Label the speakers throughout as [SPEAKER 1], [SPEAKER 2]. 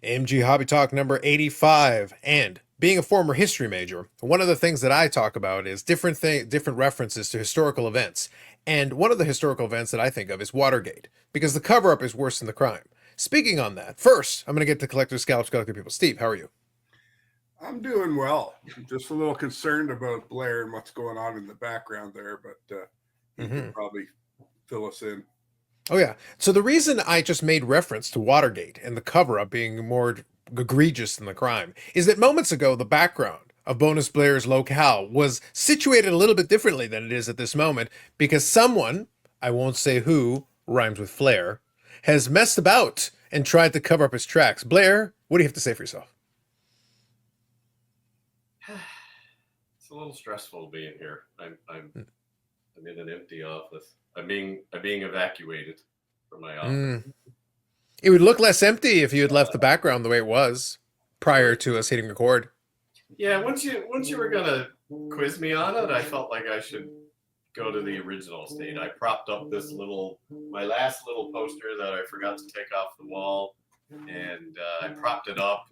[SPEAKER 1] AMG Hobby Talk number 85. And being a former history major, one of the things that I talk about is different references to historical events. And one of the historical events that I think of is Watergate, because the cover-up is worse than the crime. Speaking on that, first, I'm going to get to Collector Scalps, Collector People. Steve, how are you?
[SPEAKER 2] I'm doing well. I'm just a little concerned about Blair and what's going on in the background there, but he can probably fill us in.
[SPEAKER 1] Oh, yeah. So the reason I just made reference to Watergate and the cover-up being more egregious than the crime is that moments ago, the background of Bonus Blair's locale was situated a little bit differently than it is at this moment because someone, I won't say who, rhymes with flair, has messed about and tried to cover up his tracks. Blair, what do you have to say for yourself?
[SPEAKER 3] It's a little stressful being here. I'm in an empty office. I'm being evacuated from my office.
[SPEAKER 1] It would look less empty if you had left the background the way it was prior to us hitting record.
[SPEAKER 3] Yeah, once you were gonna quiz me on it, I felt like I should go to the original state. I propped up my last little poster that I forgot to take off the wall, and I propped it up,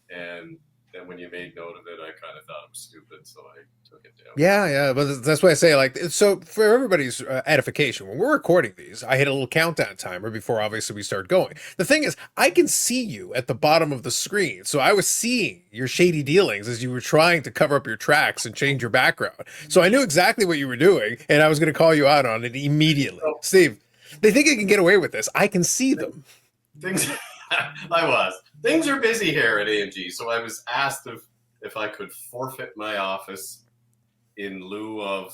[SPEAKER 3] and then when you made note of it, I kind of thought it was stupid, so I took it down.
[SPEAKER 1] Yeah, but that's why I say, like, so for everybody's edification, when we're recording these, I hit a little countdown timer before obviously we start going. The thing is, I can see you at the bottom of the screen, so I was seeing your shady dealings as you were trying to cover up your tracks and change your background. So I knew exactly what you were doing, and I was going to call you out on it immediately.
[SPEAKER 3] So,
[SPEAKER 1] Steve, they think they can get away with this. I can see them.
[SPEAKER 3] Things are busy here at AMG, so I was asked if I could forfeit my office in lieu of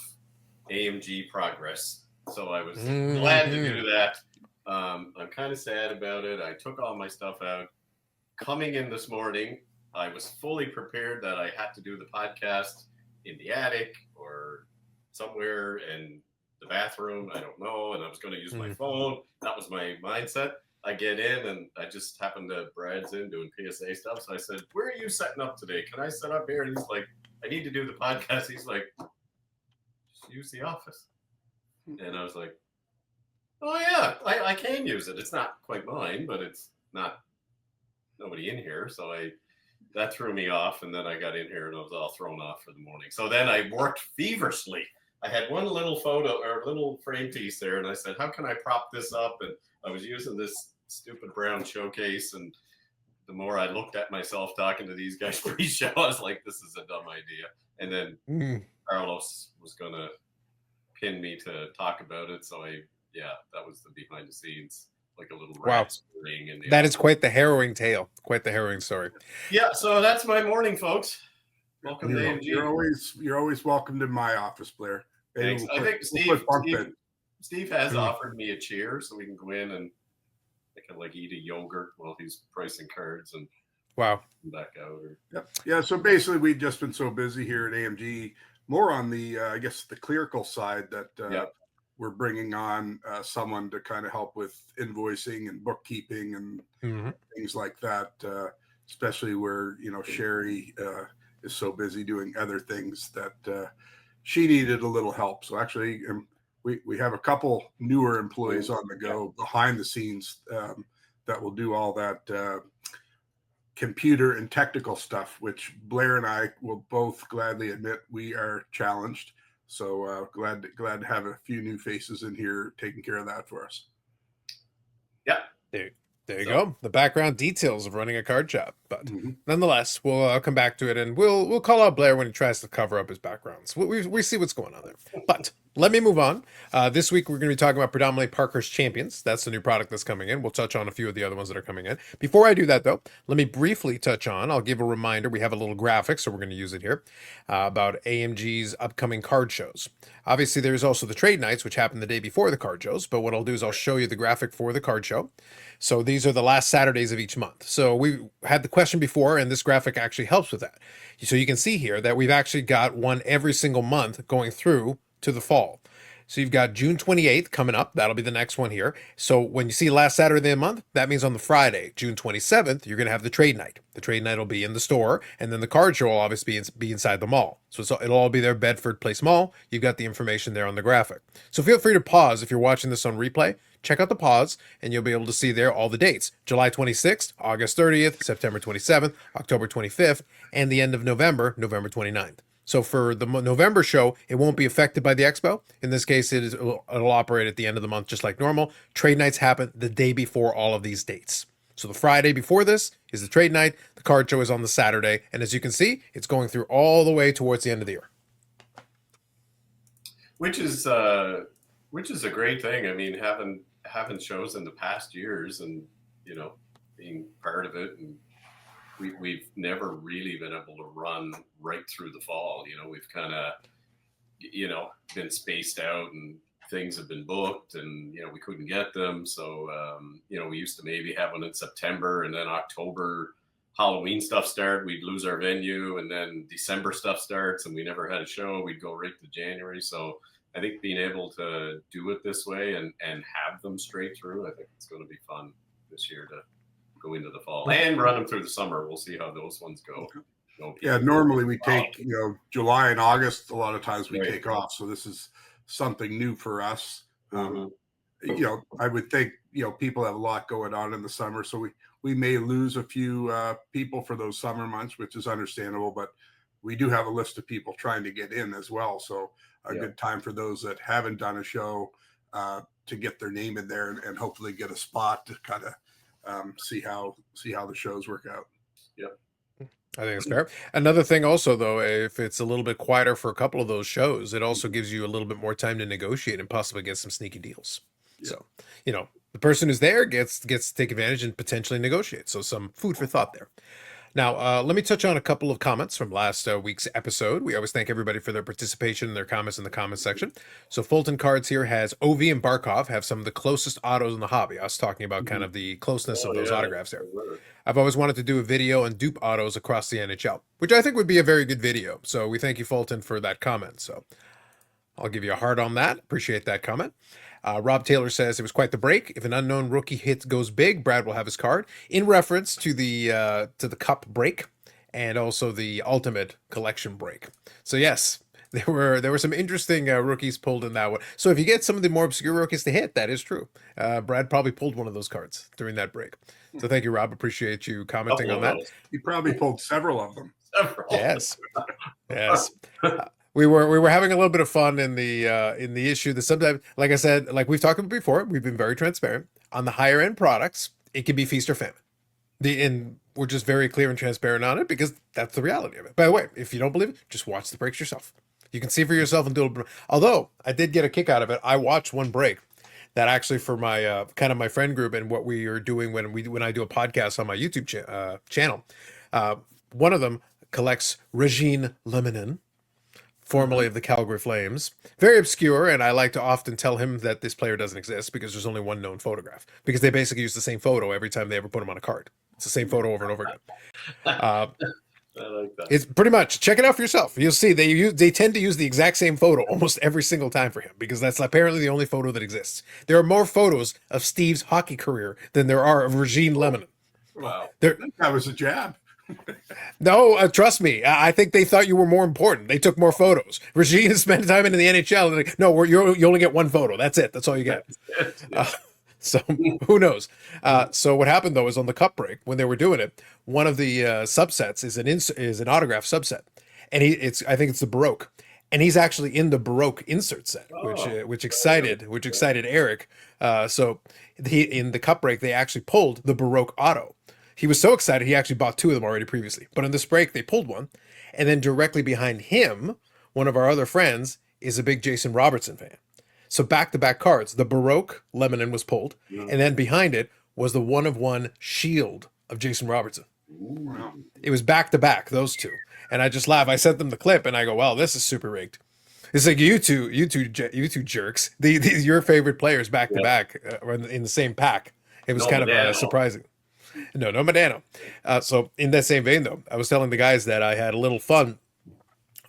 [SPEAKER 3] AMG progress. So I was glad to do that. I'm kind of sad about it. I took all my stuff out. Coming in this morning, I was fully prepared that I had to do the podcast in the attic or somewhere in the bathroom. I don't know. And I was going to use my phone. That was my mindset. I get in and I just happened to Brad's in doing PSA stuff. So I said, "Where are you setting up today? Can I set up here?" And he's like, "I need to do the podcast." He's like, "Just use the office." And I was like, "Oh yeah, I can use it. It's not quite mine, but it's not nobody in here." So that threw me off. And then I got in here and I was all thrown off for the morning. So then I worked feverishly. I had one little photo or little frame piece there. And I said, "How can I prop this up?" And I was using this stupid brown showcase, and the more I looked at myself talking to these guys pre-show, I was like, this is a dumb idea. And then Carlos was going to pin me to talk about it. So that was the behind the scenes, like a little rat scurrying in the
[SPEAKER 1] That is quite the harrowing tale, quite the harrowing story.
[SPEAKER 3] Yeah, so that's my morning, folks. Welcome to AMG.
[SPEAKER 2] You're always welcome to my office, Blair.
[SPEAKER 3] Thanks. I think Steve has offered me a chair so we can go in and I can like eat a yogurt while he's pricing cards and
[SPEAKER 1] come
[SPEAKER 3] back out.
[SPEAKER 2] Yeah. So basically, we've just been so busy here at AMG, more on the I guess the clerical side that we're bringing on someone to kind of help with invoicing and bookkeeping and things like that. Especially where Sherry is so busy doing other things that she needed a little help. So actually, we have a couple newer employees on the go behind the scenes that will do all that computer and technical stuff, which Blair and I will both gladly admit we are challenged. So glad to have a few new faces in here taking care of that for us.
[SPEAKER 3] Yeah.
[SPEAKER 1] There you go. The background details of running a card shop. But nonetheless, we'll come back to it, and we'll call out Blair when he tries to cover up his backgrounds. We see what's going on there. But let me move on. This week, we're going to be talking about predominantly Parkhurst Champions. That's the new product that's coming in. We'll touch on a few of the other ones that are coming in. Before I do that, though, let me briefly touch on, I'll give a reminder. We have a little graphic, so we're going to use it here, about AMG's upcoming card shows. Obviously, there's also the trade nights, which happen the day before the card shows. But what I'll do is I'll show you the graphic for the card show. So these are the last Saturdays of each month. So we had the question before, and this graphic actually helps with that. So you can see here that we've actually got one every single month going through to the fall. So you've got June 28th coming up. That'll be the next one here. So when you see last Saturday of the month, that means on the Friday, June 27th, you're going to have the trade night. The trade night will be in the store, and then the card show will obviously be inside the mall. So it'll all be there, Bedford Place Mall. You've got the information there on the graphic. So feel free to pause if you're watching this on replay. Check out the pause, and you'll be able to see there all the dates. July 26th, August 30th, September 27th, October 25th, and the end of November, November 29th. So for the November show, it won't be affected by the expo. In this case, it'll operate at the end of the month just like normal. Trade nights happen the day before all of these dates. So the Friday before this is the trade night. The card show is on the Saturday. And as you can see, it's going through all the way towards the end of the year.
[SPEAKER 3] Which is a great thing. I mean, having shows in the past years and, you know, being part of it, and we've never really been able to run right through the fall. You know, we've kind of, you know, been spaced out and things have been booked and, you know, we couldn't get them. So, you know, we used to maybe have one in September, and then October Halloween stuff started. We'd lose our venue, and then December stuff starts and we never had a show. We'd go right to January. So I think being able to do it this way and have them straight through, I think it's going to be fun this year to go into the fall and run them through the summer. We'll see how those ones go.
[SPEAKER 2] Yeah, normally we take, you know, July and August, a lot of times we take off. So this is something new for us. You know, I would think, you know, people have a lot going on in the summer. So we may lose a few people for those summer months, which is understandable. But we do have a list of people trying to get in as well. So a good time for those that haven't done a show to get their name in there and hopefully get a spot to kind of see how the shows work out.
[SPEAKER 3] Yep.
[SPEAKER 1] I think it's fair. Another thing also, though, if it's a little bit quieter for a couple of those shows, it also gives you a little bit more time to negotiate and possibly get some sneaky deals. Yeah. So, you know, the person who's there gets to take advantage and potentially negotiate. So some food for thought there. Now, let me touch on a couple of comments from last week's episode. We always thank everybody for their participation and their comments in the comments section. So Fulton Cards here has Ovi and Barkov have some of the closest autos in the hobby. I was talking about kind of the closeness of those autographs there. I've always wanted to do a video on dupe autos across the NHL, which I think would be a very good video. So we thank you, Fulton, for that comment. So I'll give you a heart on that. Appreciate that comment. Rob Taylor says it was quite the break. If an unknown rookie hit goes big, Brad will have his card, in reference to the cup break and also the ultimate collection break. So yes, there were some interesting rookies pulled in that one. So if you get some of the more obscure rookies to hit, that is true. Brad probably pulled one of those cards during that break. So thank you, Rob. Appreciate you commenting on that.
[SPEAKER 2] He probably pulled several of them.
[SPEAKER 1] Yes. We were having a little bit of fun in the issue that sometimes, like I said, like we've talked about before, we've been very transparent on the higher end products. It can be feast or famine. And we're just very clear and transparent on it because that's the reality of it. By the way, if you don't believe it, just watch the breaks yourself. You can see for yourself and do it. Although I did get a kick out of it, I watched one break that actually for my kind of my friend group and what we are doing when I do a podcast on my YouTube channel. One of them collects Regine Lemonin, formerly of the Calgary Flames. Very obscure, and I like to often tell him that this player doesn't exist because there's only one known photograph. Because they basically use the same photo every time they ever put him on a card. It's the same photo over and over again.
[SPEAKER 3] I like that.
[SPEAKER 1] It's pretty much, check it out for yourself. You'll see they tend to use the exact same photo almost every single time for him because that's apparently the only photo that exists. There are more photos of Steve's hockey career than there are of Regine Lemonin.
[SPEAKER 2] Wow. That was a jab.
[SPEAKER 1] No, trust me. I think they thought you were more important. They took more photos. Regine has spent time in the NHL. And like, no, you only get one photo. That's it. That's all you get. So who knows? So what happened though is on the cup break when they were doing it, one of the subsets is an autograph subset, and I think it's the Baroque, and he's actually in the Baroque insert set, which excited Eric. So in the cup break they actually pulled the Baroque auto. He was so excited, he actually bought two of them already previously. But in this break, they pulled one. And then directly behind him, one of our other friends is a big Jason Robertson fan. So back-to-back cards, the Baroque Lemonin was pulled. Yeah. And then behind it was the 1-of-1 shield of Jason Robertson.
[SPEAKER 2] Wow.
[SPEAKER 1] It was back-to-back, those two. And I just laugh. I sent them the clip, and I go, well, this is super rigged. It's like you two jerks, your favorite players back-to-back in the same pack. It was kind of surprising. No Medano. So in that same vein, though, I was telling the guys that I had a little fun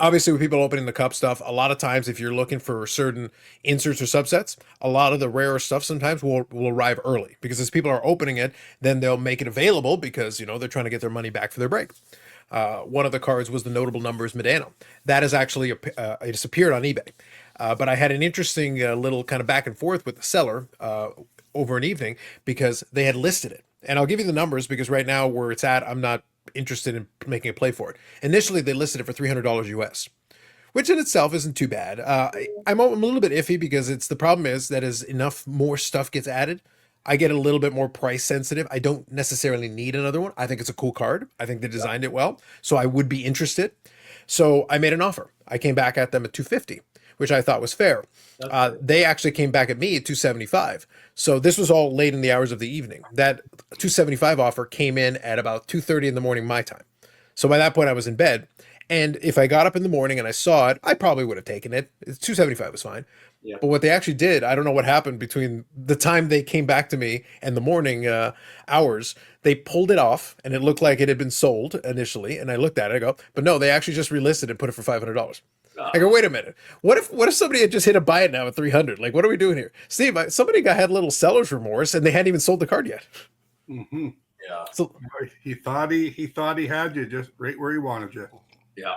[SPEAKER 1] obviously with people opening the cup stuff, a lot of times if you're looking for certain inserts or subsets, a lot of the rarer stuff sometimes will arrive early, because as people are opening it, then they'll make it available because, you know, they're trying to get their money back for their break. One of the cards was the Notable Numbers Medano. That has actually it's appeared on eBay. But I had an interesting little kind of back and forth with the seller over an evening, because they had listed it. And I'll give you the numbers, because right now where it's at, I'm not interested in making a play for it. Initially, they listed it for $300 US, which in itself isn't too bad. I'm a little bit iffy, because the problem is that as enough more stuff gets added, I get a little bit more price sensitive. I don't necessarily need another one. I think it's a cool card. I think they designed it well, so I would be interested. So I made an offer. I came back at them at $250, which I thought was fair. They actually came back at me at $275. So this was all late in the hours of the evening. That $275 offer came in at about 2:30 in the morning my time. So by that point I was in bed. And if I got up in the morning and I saw it, I probably would have taken it. $275 was fine.
[SPEAKER 3] Yeah.
[SPEAKER 1] But what they actually did, I don't know what happened between the time they came back to me and the morning hours. They pulled it off, and it looked like it had been sold initially. And I looked at it, I go, but no, they actually just relisted and put it for $500. I go, wait a minute. What if somebody had just hit a buy it now at 300? Like, what are we doing here, Steve? Somebody had a little seller's remorse, and they hadn't even sold the card yet.
[SPEAKER 2] Mm-hmm.
[SPEAKER 3] Yeah.
[SPEAKER 1] So
[SPEAKER 2] he thought he had you just right where he wanted you.
[SPEAKER 3] Yeah.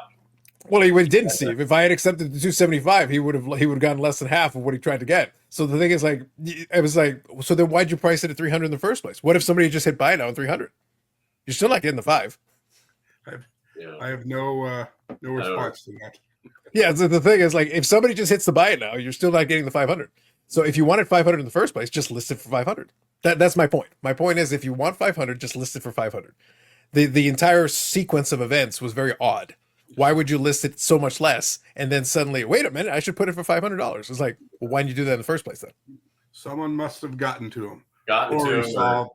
[SPEAKER 1] well, he didn't, Steve. If I had accepted the 275, he would have gotten less than half of what he tried to get. So the thing is, like, I was like, so then why'd you price it at 300 in the first place? What if somebody just hit buy it now at 300? You're still not getting the 5.
[SPEAKER 2] I have no response to that.
[SPEAKER 1] Yeah, so the thing is, like, if somebody just hits the buy it now, you're still not getting the 500. So if you wanted 500 in the first place, just list it for 500. That's my point. My point is, if you want 500, just list it for 500. The entire sequence of events was very odd. Why would you list it so much less and then suddenly, wait a minute, I should put it for $500? It's like, well, why didn't you do that in the first place then?
[SPEAKER 2] Someone must have gotten to him.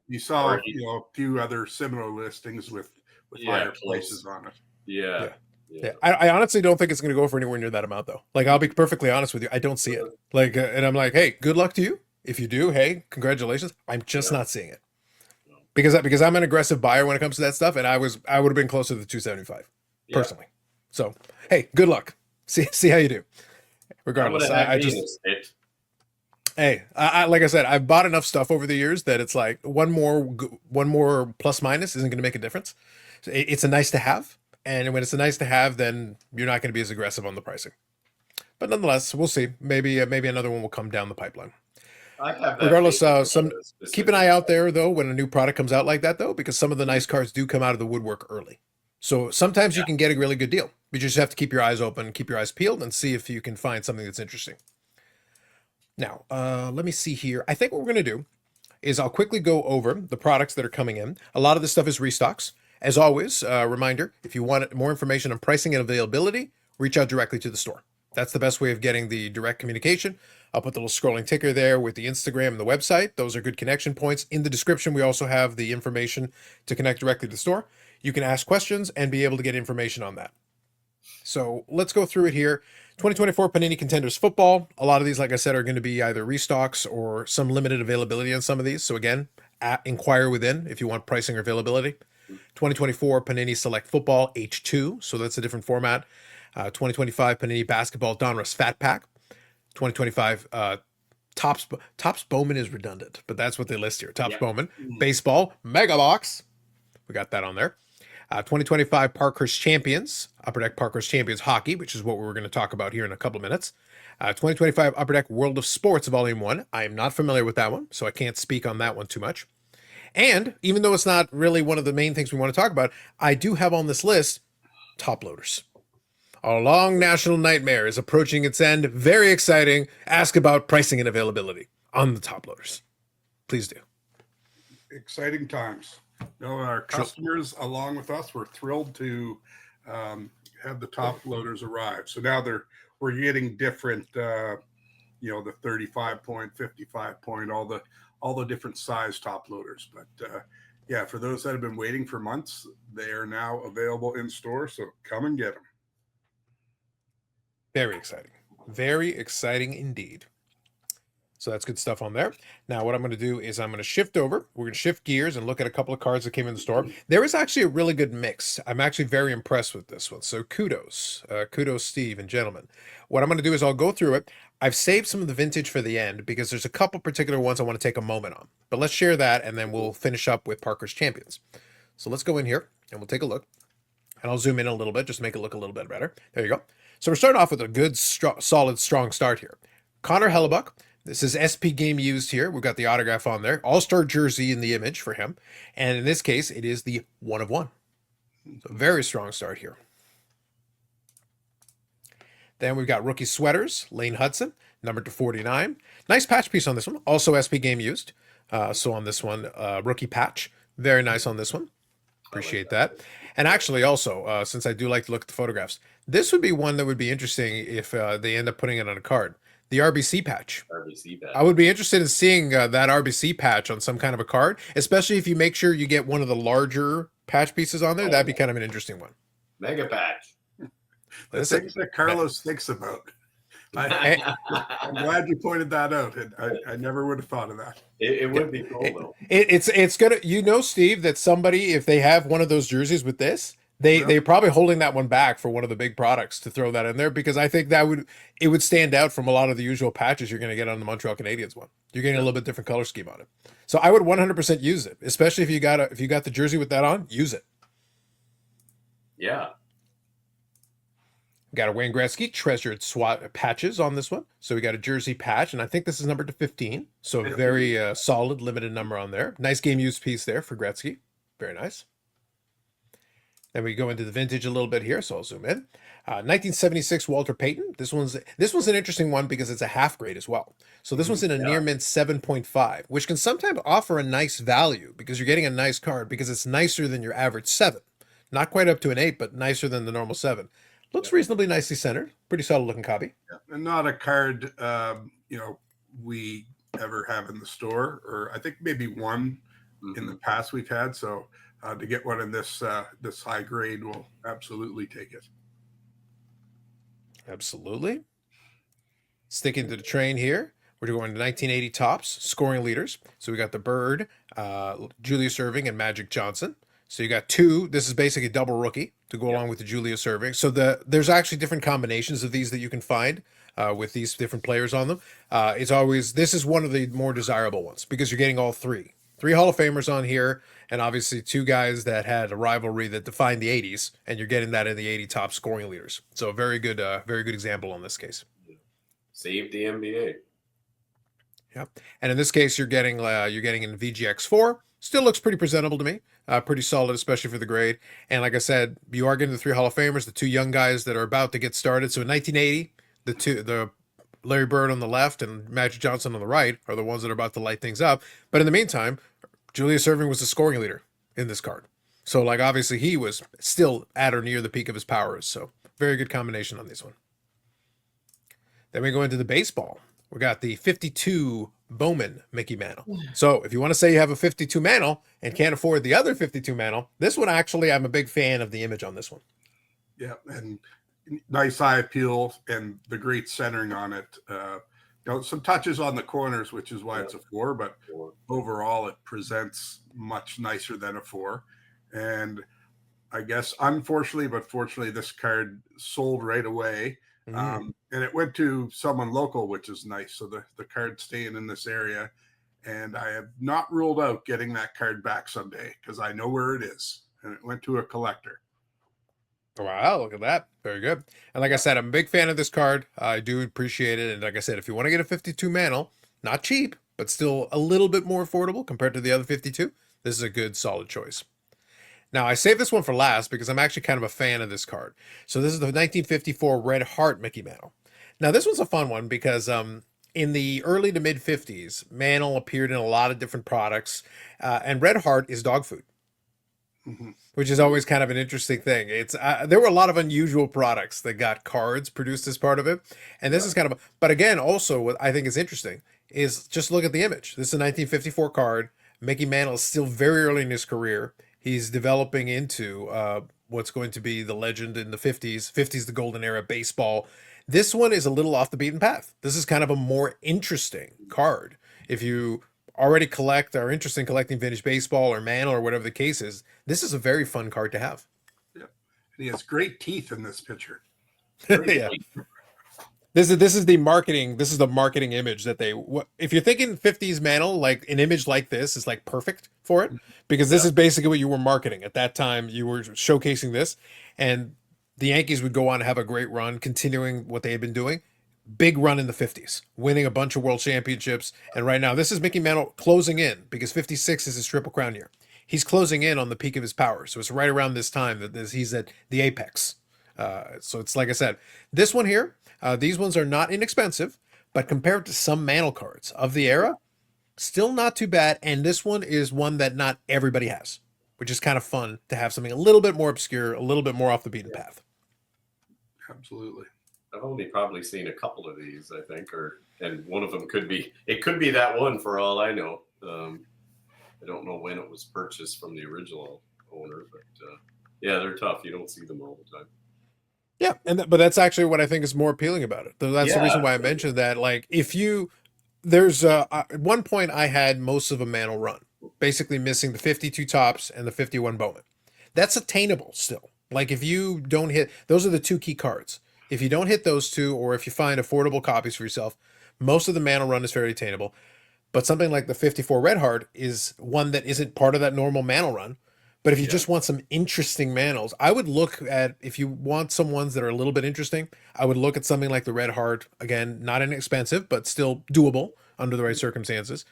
[SPEAKER 2] You saw a few other similar listings with higher places on it.
[SPEAKER 3] Yeah.
[SPEAKER 1] I honestly don't think it's going to go for anywhere near that amount, though. Like, I'll be perfectly honest with you. I don't see it. Like, and I'm like, hey, good luck to you. If you do, hey, congratulations. I'm just not seeing it. Because I'm an aggressive buyer when it comes to that stuff, and I would have been closer to the 275 personally. So, hey, good luck. See how you do. Regardless, I just hey, like I said, I've bought enough stuff over the years that it's like one more plus minus isn't going to make a difference. It's a nice to have, and when it's a nice to have, then you're not going to be as aggressive on the pricing. But nonetheless, we'll see. Maybe another one will come down the pipeline. Regardless, keep an eye out there though when a new product comes out like that though, because some of the nice cards do come out of the woodwork early. So sometimes you can get a really good deal. You just have to keep your eyes open, keep your eyes peeled, and see if you can find something that's interesting. Now, let me see here. I think what we're going to do is I'll quickly go over the products that are coming in. A lot of this stuff is restocks. As always, reminder, if you want more information on pricing and availability, reach out directly to the store. That's the best way of getting the direct communication. I'll put the little scrolling ticker there with the Instagram and the website. Those are good connection points. In the description, we also have the information to connect directly to the store. You can ask questions and be able to get information on that. So let's go through it here. 2024 Panini Contenders Football. A lot of these, like I said, are going to be either restocks or some limited availability on some of these. So again, inquire within if you want pricing or availability. 2024 Panini Select Football H2. So that's a different format. 2025 Panini Basketball Donruss Fat Pack. 2025 Topps Bowman is redundant, but that's what they list here. Topps Bowman Baseball Mega Box. We got that on there. 2025 Parkhurst Champions, Upper Deck Parkhurst Champions Hockey, which is what we're going to talk about here in a couple of minutes. 2025 Upper Deck World of Sports Volume 1. I am not familiar with that one, so I can't speak on that one too much. And even though it's not really one of the main things we want to talk about, I do have on this list top loaders. Our long national nightmare is approaching its end. Very exciting. Ask about pricing and availability on the top loaders. Please do.
[SPEAKER 2] Exciting times. Our customers, along with us, were thrilled to have the top loaders arrive. So now we're getting different, the 35 point, 55 point, all the different size top loaders. But for those that have been waiting for months, they are now available in store. So come and get them.
[SPEAKER 1] Very exciting. Very exciting indeed. So that's good stuff on there. Now, what I'm going to do is I'm going to shift over. We're going to shift gears and look at a couple of cards that came in the store. There is actually a really good mix. I'm actually very impressed with this one. So kudos. Kudos, Steve and gentlemen. What I'm going to do is I'll go through it. I've saved some of the vintage for the end because there's a couple particular ones I want to take a moment on. But let's share that, and then we'll finish up with Parkhurst Champions. So let's go in here, and we'll take a look. And I'll zoom in a little bit, just make it look a little bit better. There you go. So we're starting off with a good, solid, strong start here. Connor Hellebuck. This is SP Game Used here. We've got the autograph on there. All-star jersey in the image for him. And in this case, it is the 1 of 1. So very strong start here. Then we've got rookie sweaters, Lane Hudson, numbered to 49. Nice patch piece on this one. Also SP Game Used. So on this one, rookie patch. Very nice on this one. Appreciate that. And actually also, since I do like to look at the photographs, this would be one that would be interesting if they end up putting it on a card. The RBC patch.
[SPEAKER 3] RBC patch.
[SPEAKER 1] I would be interested in seeing that RBC patch on some kind of a card, especially if you make sure you get one of the larger patch pieces on there. That'd be kind of an interesting one.
[SPEAKER 3] Mega patch.
[SPEAKER 2] The things that Carlos thinks about. I'm glad you pointed that out. I never would have thought of that.
[SPEAKER 3] It would be cool though.
[SPEAKER 1] It's gonna, Steve, that somebody, if they have one of those jerseys with this, they're probably holding that one back for one of the big products to throw that in there, because I think it would stand out from a lot of the usual patches you're going to get on the Montreal Canadiens one. You're getting a little bit different color scheme on it. So I would 100% use it, especially if you got the jersey with that on, use it.
[SPEAKER 3] Yeah.
[SPEAKER 1] Got a Wayne Gretzky treasured SWAT patches on this one. So we got a jersey patch, and I think this is numbered to 15. So very solid, limited number on there. Nice game used piece there for Gretzky. Very nice. Then we go into the vintage a little bit here, so I'll zoom in. 1976 Walter Payton. This one's an interesting one because it's a half grade as well. So this one's in a near mint 7.5, which can sometimes offer a nice value because you're getting a nice card because it's nicer than your average 7. Not quite up to an 8, but nicer than the normal 7. Looks reasonably nicely centered. Pretty solid looking copy.
[SPEAKER 2] Yeah. And not a card we ever have in the store, or I think maybe one in the past we've had. So to get one in this high grade, we'll absolutely take it.
[SPEAKER 1] Absolutely. Sticking to the train here, we're going to 1980 tops, scoring leaders. So we got the Bird, Julius Erving, and Magic Johnson. So you got 2. This is basically a double rookie to go along with the Julius Erving. So there's actually different combinations of these that you can find with these different players on them. This is one of the more desirable ones because you're getting all 3. 3 Hall of Famers on here, and obviously 2 guys that had a rivalry that defined the 80s, and you're getting that in the 80 top scoring leaders. So very good example on this case.
[SPEAKER 3] Save the NBA.
[SPEAKER 1] Yeah, and in this case, you're getting in VGX4. Still looks pretty presentable to me. Pretty solid, especially for the grade. And like I said, you are getting the 3 Hall of Famers, the 2 young guys that are about to get started. So in 1980, the Larry Bird on the left and Magic Johnson on the right are the ones that are about to light things up. But in the meantime, Julius Erving was the scoring leader in this card. So like obviously he was still at or near the peak of his powers. So very good combination on this one. Then we go into the baseball. We got the 52 Bowman Mickey Mantle. So if you want to say you have a 52 Mantle and can't afford the other 52 Mantle, this one actually, I'm a big fan of the image on this one.
[SPEAKER 2] Yeah, and nice eye appeal and the great centering on it. Some touches on the corners, which is why it's a 4, but overall it presents much nicer than a 4. And I guess unfortunately, but fortunately, this card sold right away. And it went to someone local, which is nice. So the card's staying in this area. And I have not ruled out getting that card back someday because I know where it is. And it went to a collector.
[SPEAKER 1] Wow, look at that. Very good. And like I said, I'm a big fan of this card. I do appreciate it. And like I said, if you want to get a 52 Mantle, not cheap, but still a little bit more affordable compared to the other 52, this is a good, solid choice. Now, I saved this one for last because I'm actually kind of a fan of this card. So this is the 1954 Red Heart Mickey Mantle. Now, this one's a fun one because in the early to mid-50s, Mantle appeared in a lot of different products, and Red Heart is dog food, which is always kind of an interesting thing. It's there were a lot of unusual products that got cards produced as part of it, and this is kind of but again, also what I think is interesting is just look at the image. This is a 1954 card. Mickey Mantle is still very early in his career. He's developing into what's going to be the legend in the 50s. 50s, the golden era baseball. This one is a little off the beaten path. This is kind of a more interesting card. If you already collect or are interested in collecting vintage baseball or Mantle or whatever the case is, this is a very fun card to have.
[SPEAKER 2] Yeah, and he has great teeth in this picture.
[SPEAKER 1] Yeah. This is the marketing. This is the marketing image that they. If you're thinking 50s Mantle, like an image like this is like perfect for it, because this is basically what you were marketing at that time. You were showcasing this, and the Yankees would go on to have a great run, continuing what they had been doing. Big run in the 50s, winning a bunch of world championships. And right now, this is Mickey Mantle closing in, because 56 is his Triple Crown year. He's closing in on the peak of his power. So it's right around this time that he's at the apex. So it's like I said, this one here, these ones are not inexpensive, but compared to some Mantle cards of the era, still not too bad. And this one is one that not everybody has, which is kind of fun to have something a little bit more obscure, a little bit more off the beaten path.
[SPEAKER 2] Absolutely.
[SPEAKER 3] I've only probably seen a couple of these, I think, and one of them could be that one for all I know. I don't know when it was purchased from the original owner, but yeah, they're tough. You don't see them all the time.
[SPEAKER 1] Yeah, but that's actually what I think is more appealing about it. That's the reason why I mentioned that. Like, there's at one point I had most of a Mantle run, basically missing the 52 tops and the 51 Bowman. That's attainable still. Like, if you don't hit, those are the two key cards. If you don't hit those two, or if you find affordable copies for yourself, most of the Mantle run is fairly attainable. But something like the 54 Red Heart is one that isn't part of that normal Mantle run. But if you just want some interesting Mantles, I would look at, if you want some ones that are a little bit interesting, I would look at something like the Red Heart. Again, not inexpensive, but still doable under the right circumstances.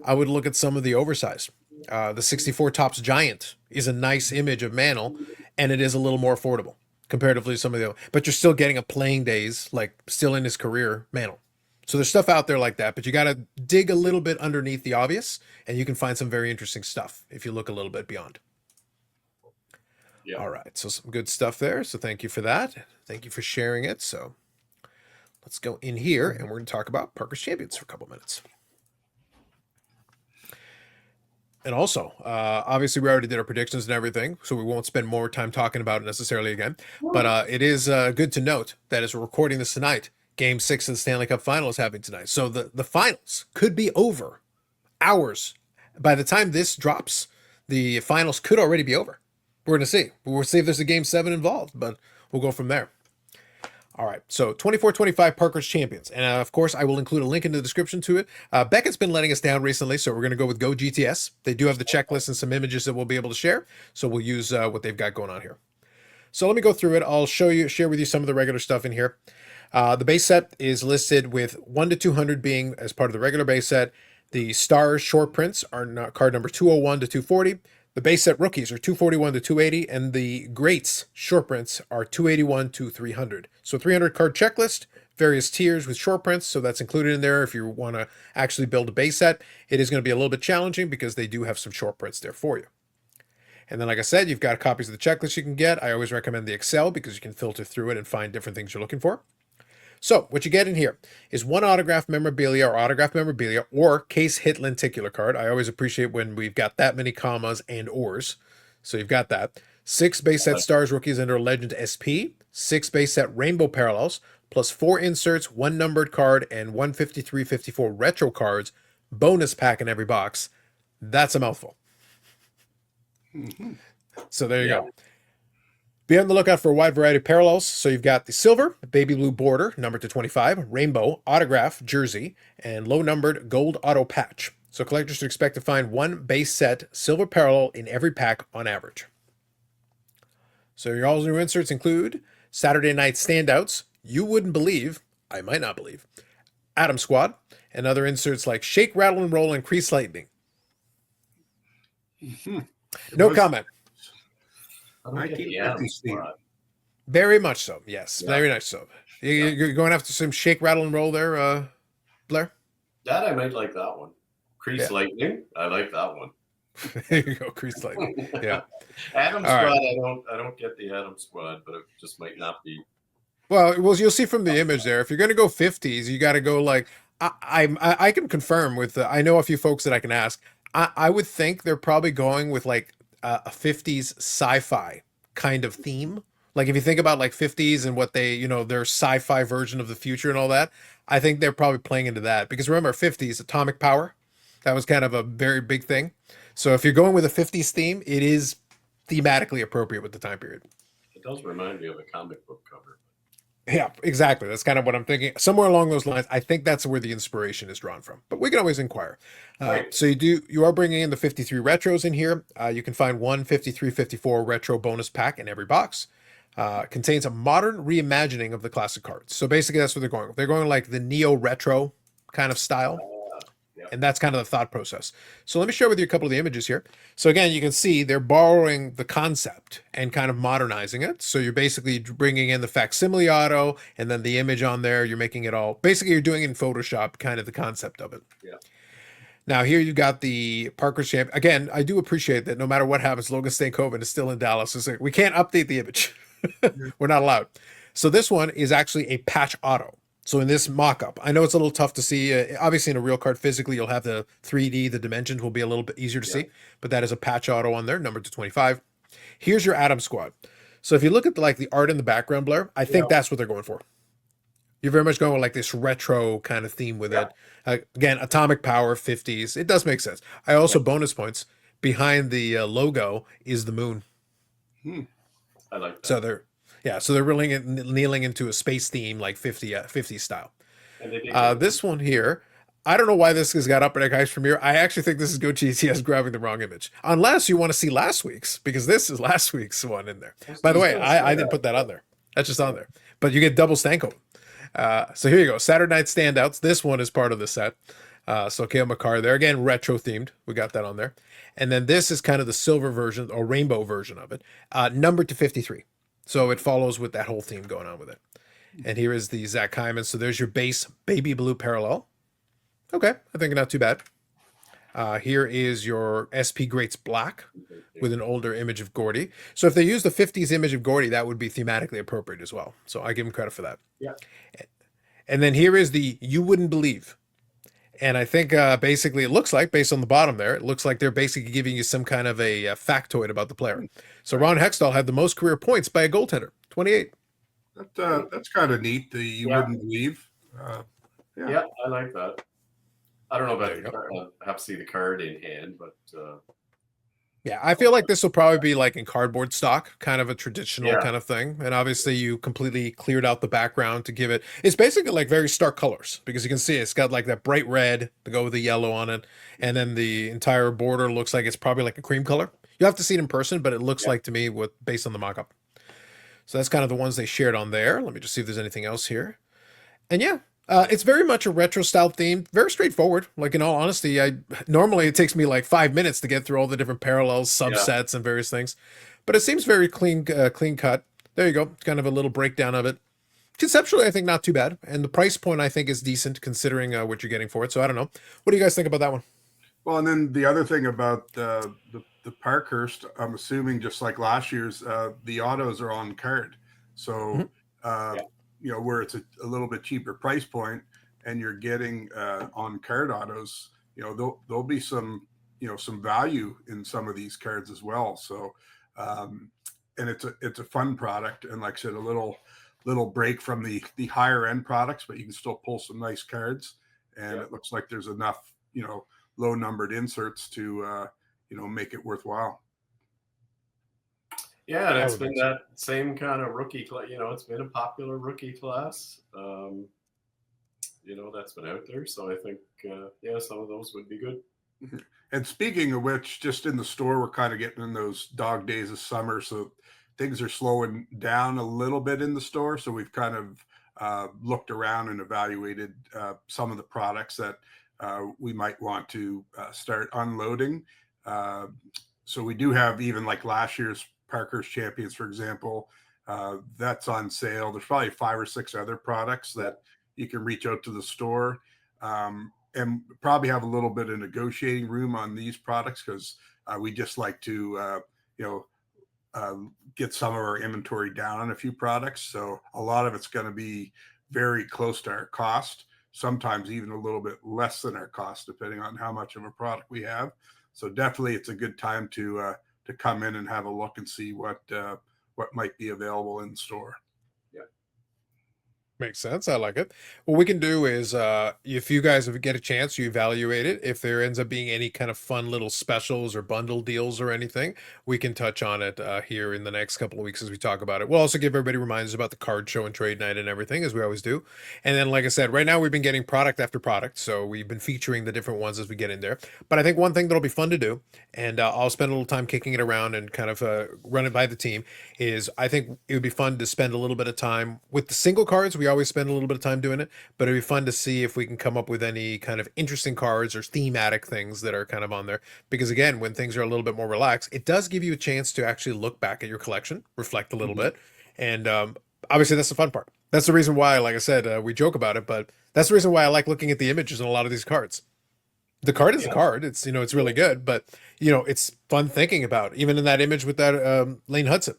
[SPEAKER 1] I would look at some of the oversized. The 64 Topps Giant is a nice image of Mantle, and it is a little more affordable comparatively to some of the other. But you're still getting a playing days, like still in his career, Mantle. So there's stuff out there like that, but you got to dig a little bit underneath the obvious, and you can find some very interesting stuff if you look a little bit beyond. Yeah. All right, so some good stuff there. So thank you for that. Thank you for sharing it. So let's go in here, and we're going to talk about Parkhurst Champions for a couple minutes. And also, obviously, we already did our predictions and everything, so we won't spend more time talking about it necessarily again. But it is good to note that as we're recording this tonight, Game 6 of the Stanley Cup Final is happening tonight. So the finals could be over hours. By the time this drops, the finals could already be over. We're going to see. We'll see if there's a Game 7 involved, but we'll go from there. All right, so 24-25 Parkhurst Champions. And, of course, I will include a link in the description to it. Beckett's been letting us down recently, so we're going to go with Go GTS. They do have the checklist and some images that we'll be able to share, so we'll use what they've got going on here. So let me go through it. I'll share with you some of the regular stuff in here. The base set is listed with 1 to 200 being as part of the regular base set. The Stars short prints are card number 201 to 240. The base set rookies are 241 to 280, and the greats short prints are 281 to 300. So 300 card checklist, various tiers with short prints, so that's included in there if you want to actually build a base set. It is going to be a little bit challenging because they do have some short prints there for you. And then, like I said, you've got copies of the checklist you can get. I always recommend the Excel because you can filter through it and find different things you're looking for. So what you get in here is one autographed memorabilia or case hit lenticular card. I always appreciate when we've got that many commas and ors. So you've got that. 6 base set Stars rookies under Legend SP, 6 base set Rainbow Parallels, plus 4 inserts, 1 numbered card, and 1 53-54 retro cards. Bonus pack in every box. That's a mouthful. Mm-hmm. So there you go. Be on the lookout for a wide variety of parallels. So you've got the silver, baby blue border, numbered to 25, rainbow, autograph, jersey, and low-numbered gold auto patch. So collectors should expect to find 1 base set silver parallel in every pack on average. So your all new inserts include Saturday Night Standouts, You Wouldn't Believe, I Might Not Believe, Atom Squad, and other inserts like Shake, Rattle, and Roll, and Crease Lightning. No comment. Very much so. Yes, very much so. You're going after some Shake, Rattle, and Roll there, Blair?
[SPEAKER 3] That I might like that one. Crease Lightning. I like that one.
[SPEAKER 1] There you go, Crease Lightning. Yeah.
[SPEAKER 3] Atom Squad. Right. I don't get the Atom Squad, but it just might not be.
[SPEAKER 1] Well, you'll see from the image there. If you're going to go 50s, you got to go like I can confirm with. I know a few folks that I can ask. I would think they're probably going with like a 50s sci-fi kind of theme, Like if you think about like 50s and what they, their sci-fi version of the future and all that, I think they're probably playing into that. Because remember, 50s, atomic power, that was kind of a very big thing. So if you're going with a 50s theme, it is thematically appropriate with the time period.
[SPEAKER 3] It does remind me of a comic book cover.
[SPEAKER 1] Yeah, exactly. That's kind of what I'm thinking. Somewhere along those lines, I think that's where the inspiration is drawn from. But we can always inquire.
[SPEAKER 3] Right.
[SPEAKER 1] So you are bringing in the 53 retros in here. You can find one 53, 54 retro bonus pack in every box. Contains a modern reimagining of the classic cards. So basically, that's what they're going with. They're going like the neo retro kind of style.
[SPEAKER 3] Yeah.
[SPEAKER 1] And that's kind of the thought process. So let me share with you a couple of the images here. So again, you can see they're borrowing the concept and kind of modernizing it. So you're basically bringing in the facsimile auto and then the image on there. You're making it all, basically you're doing in Photoshop kind of the concept of it.
[SPEAKER 3] Yeah.
[SPEAKER 1] Now here you got the Parkhurst Champions. Again, I do appreciate that no matter what happens, Logan Stankoven is still in Dallas. It's like, we can't update the image. We're not allowed. So this one is actually a patch auto. So in this mock-up, I know it's a little tough to see. Obviously, in a real card, physically, you'll have the 3D, the dimensions will be a little bit easier to see. But that is a patch auto on there, numbered to 25. Here's your Atom Squad. So if you look at the art in the background, Blair, I think that's what they're going for. You're very much going with like this retro kind of theme with it. Again, atomic power, 50s. It does make sense. I also bonus points behind the logo is the moon.
[SPEAKER 3] I like that.
[SPEAKER 1] So they're really kneeling into a space theme like 50 style. This one here, I don't know why this has got Upper Deck Ice Premiere. I actually think this is Go GTS grabbing the wrong image. Unless you want to see last week's, because this is last week's one in there. By the way, I didn't put that on there. That's just on there. But you get double Stanko. So here you go. Saturday Night Standouts. This one is part of the set. So Cale McCarr there. Again, retro themed. We got that on there. And then this is kind of the silver version or rainbow version of it. Numbered to 53. So it follows with that whole theme going on with it. And here is the Zach Hyman. So there's your base baby blue parallel. Okay, I think not too bad. Here is your SP Greats Black with an older image of Gordy. So if they use the 50s image of Gordy, that would be thematically appropriate as well. So I give them credit for that.
[SPEAKER 3] Yeah.
[SPEAKER 1] And then here is the You Wouldn't Believe. And I think basically it looks like, based on the bottom there, it looks like they're basically giving you some kind of a factoid about the player. So Ron Hextall had the most career points by a goaltender, 28.
[SPEAKER 2] That's kind of neat. You wouldn't believe.
[SPEAKER 3] Yeah, I like that. I don't know about the card. I'll have to see the card in hand, but
[SPEAKER 1] yeah, I feel like this will probably be like in cardboard stock, kind of a traditional kind of thing. And obviously you completely cleared out the background to give it, it's basically like very stark colors because you can see it's got like that bright red to go with the yellow on it. And then the entire border looks like it's probably like a cream color. You have to see it in person, but it looks like to me based on the mock-up. So that's kind of the ones they shared on there. Let me just see if there's anything else here. And yeah, it's very much a retro style theme, very straightforward. Like in all honesty, normally it takes me like 5 minutes to get through all the different parallels, subsets, and various things, but it seems very clean cut. There you go, kind of a little breakdown of it. Conceptually, I think not too bad, and the price point I think is decent considering what you're getting for it. So I don't know. What do you guys think about that one?
[SPEAKER 2] Well, and then the other thing about the Parkhurst, I'm assuming just like last year's, the autos are on card, so. You know, where it's a little bit cheaper price point and you're getting on card autos, you know, there'll be some, you know, some value in some of these cards as well. So, and it's a fun product. And like I said, a little break from the higher end products, but you can still pull some nice cards. And it looks like there's enough, you know, low numbered inserts to, you know, make it worthwhile.
[SPEAKER 3] Yeah, and it's been that same kind of rookie class. You know, it's been a popular rookie class. You know, that's been out there. So I think, some of those would be good.
[SPEAKER 2] And speaking of which, just in the store, we're kind of getting in those dog days of summer. So things are slowing down a little bit in the store. So we've kind of looked around and evaluated some of the products that we might want to start unloading. So we do have even like last year's Parkhurst Champions, for example, that's on sale. There's probably 5 or 6 other products that you can reach out to the store and probably have a little bit of negotiating room on these products because we just like to, get some of our inventory down on a few products. So a lot of it's going to be very close to our cost, sometimes even a little bit less than our cost, depending on how much of a product we have. So definitely it's a good time to come in and have a look and see what what might be available in store.
[SPEAKER 1] Makes sense. I like it. What we can do is, if you guys get a chance, you evaluate it. If there ends up being any kind of fun little specials or bundle deals or anything, we can touch on it here in the next couple of weeks as we talk about it. We'll also give everybody reminders about the card show and trade night and everything, as we always do. And then, like I said, right now we've been getting product after product, so we've been featuring the different ones as we get in there. But I think one thing that'll be fun to do, and I'll spend a little time kicking it around and kind of run it by the team, is I think it would be fun to spend a little bit of time with the single cards. We always spend a little bit of time doing it, but it'd be fun to see if we can come up with any kind of interesting cards or thematic things that are kind of on there. Because again, when things are a little bit more relaxed, it does give you a chance to actually look back at your collection, reflect a little bit. And obviously that's the fun part. That's the reason why, like I said, we joke about it, but that's the reason why I like looking at the images in a lot of these cards. The card is a card. It's, it's really good, but it's fun thinking about, even in that image with that Lane Hudson.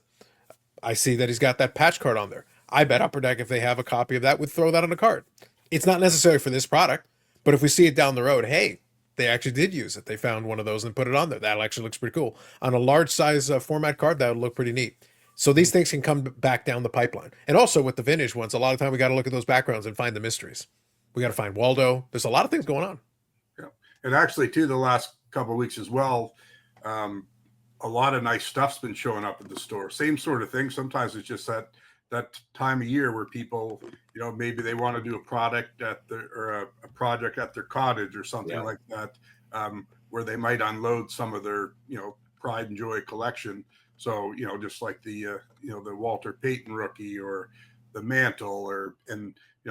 [SPEAKER 1] I see that he's got that patch card on there. I bet Upper Deck, if they have a copy of that, would throw that on a card. It's not necessary for this product, but if we see it down the road, hey, they actually did use it. They found one of those and put it on there. That actually looks pretty cool. On a large size format card, that would look pretty neat. So these things can come back down the pipeline. And also with the vintage ones, a lot of time we got to look at those backgrounds and find the mysteries. We got to find Waldo. There's a lot of things going on.
[SPEAKER 2] Yeah. And actually, too, the last couple of weeks as well, a lot of nice stuff's been showing up at the store. Same sort of thing. Sometimes it's just that time of year where people, maybe they want to do a product or a project at their cottage or something like that, where they might unload some of their, pride and joy collection. So, just like the Walter Payton rookie or the mantle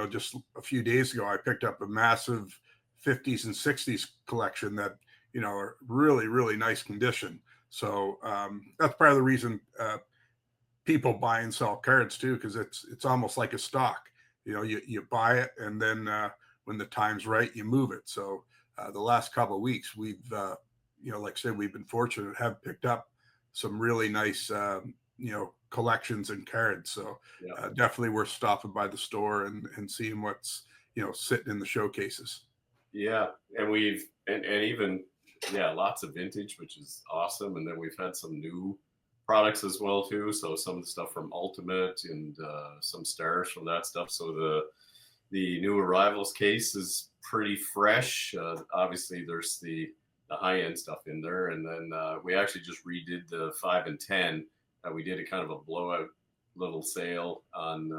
[SPEAKER 2] just a few days ago, I picked up a massive 50s and 60s collection that, are really, really nice condition. So that's part of the reason people buy and sell cards too, because it's almost like a stock. You buy it, and then when the time's right, you move it. So the last couple of weeks, we've like I said, we've been fortunate to have picked up some really nice collections and cards. So definitely worth stopping by the store and seeing what's sitting in the showcases.
[SPEAKER 3] Yeah, and we've and even lots of vintage, which is awesome. And then we've had some new products as well too. So some of the stuff from Ultimate and some stars from that stuff. So the new arrivals case is pretty fresh. Obviously, there's the high end stuff in there, and then we actually just redid the 5 and 10. We did a kind of a blowout little sale on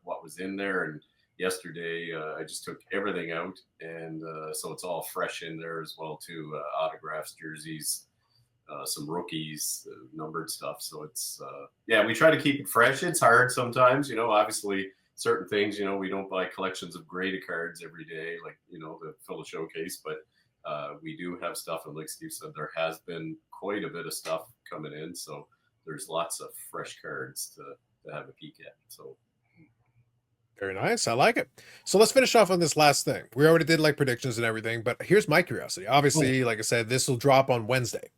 [SPEAKER 3] what was in there, and yesterday I just took everything out, and so it's all fresh in there as well too. Autographs, jerseys, some rookies, numbered stuff. So it's we try to keep it fresh. It's hard sometimes, obviously certain things, we don't buy collections of graded cards every day, like to fill a showcase, but we do have stuff, and like Steve said, there has been quite a bit of stuff coming in, so there's lots of fresh cards to have a peek at. So
[SPEAKER 1] very nice. I like it. So let's finish off on this last thing. We already did like predictions and everything, but here's my curiosity. Obviously, like I said, this will drop on Wednesday.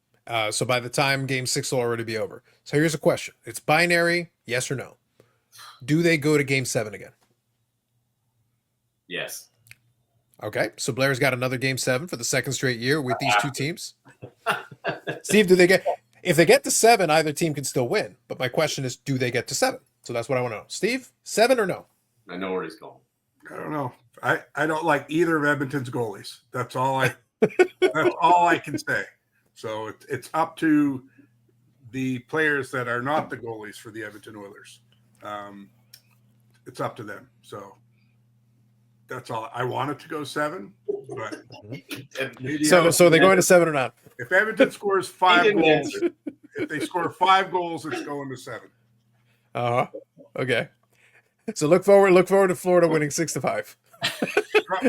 [SPEAKER 1] So by the time game 6 will already be over. So here's a question. It's binary, yes or no. Do they go to game 7 again?
[SPEAKER 3] Yes.
[SPEAKER 1] Okay. So Blair's got another game 7 for the second straight year with these two teams. Steve, if they get to 7, either team can still win. But my question is, do they get to 7? So that's what I want to know. Steve, 7 or no?
[SPEAKER 3] I know where he's going.
[SPEAKER 2] I don't know. I don't like either of Edmonton's goalies. That's all I can say. So it's up to the players that are not the goalies for the Edmonton Oilers. It's up to them. So that's all. I want it to go 7, but
[SPEAKER 1] so they're going to 7 or not?
[SPEAKER 2] If Edmonton scores 5 goals, if they score 5 goals, it's going to 7.
[SPEAKER 1] Okay. So look forward to Florida winning 6-5.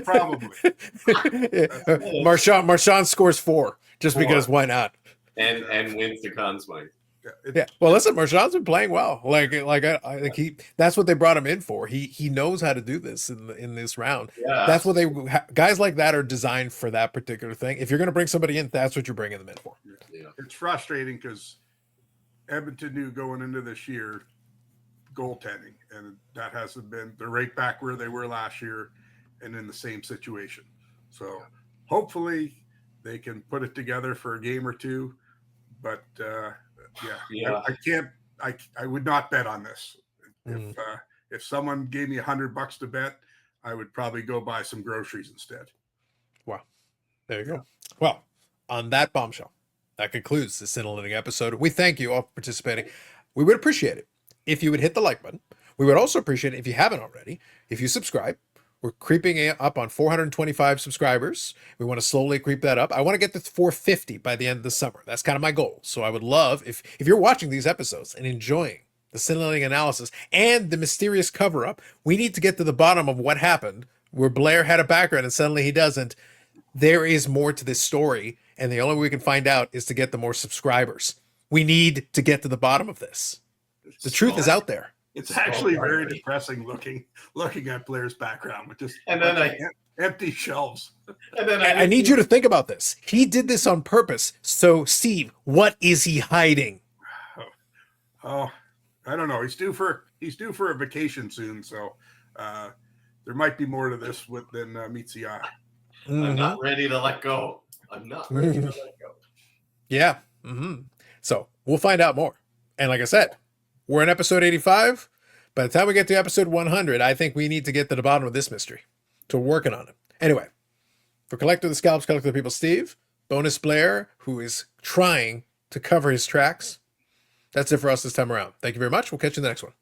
[SPEAKER 2] Probably.
[SPEAKER 1] Marchand scores 4 just because why not?
[SPEAKER 3] And wins the Conn Smythe.
[SPEAKER 1] Yeah. Well, listen, Marchand's been playing well. I think that's what they brought him in for. He knows how to do this in this round. Yeah. That's what guys like that are designed for that particular thing. If you're going to bring somebody in, that's what you're bringing them in for.
[SPEAKER 2] Yeah. It's frustrating because Edmonton knew going into this year goaltending, and that hasn't been. They're right back where they were last year and in the same situation. So hopefully they can put it together for a game or two, but I I would not bet on this. If someone gave me $100 to bet, I would probably go buy some groceries instead.
[SPEAKER 1] Wow. There you go. Well, on that bombshell, that concludes this Cinematic episode. We thank you all for participating. We would appreciate it if you would hit the like button. We would also appreciate it if you haven't already, if you subscribe. We're creeping up on 425 subscribers. We want to slowly creep that up. I want to get to 450 by the end of the summer. That's kind of my goal. So I would love if you're watching these episodes and enjoying the cinematic analysis and the mysterious cover-up, we need to get to the bottom of what happened, where Blair had a background and suddenly he doesn't. There is more to this story, and the only way we can find out is to get the more subscribers. We need to get to the bottom of this. The truth is out there.
[SPEAKER 2] It's actually very depressing looking at Blair's background with just empty shelves.
[SPEAKER 3] And then
[SPEAKER 1] I need you to think about this. He did this on purpose. So, Steve, what is he hiding?
[SPEAKER 2] Oh, I don't know. He's due for a vacation soon, so there might be more to this than meets the eye.
[SPEAKER 3] I'm not ready to let go. I'm not ready to let go.
[SPEAKER 1] Yeah. So we'll find out more. And like I said, we're in episode 85. By the time we get to episode 100, I think we need to get to the bottom of this mystery. So we're working on it. Anyway, for Collector of the Scalps, Collector of the People, Steve, Bonus Blair, who is trying to cover his tracks, that's it for us this time around. Thank you very much. We'll catch you in the next one.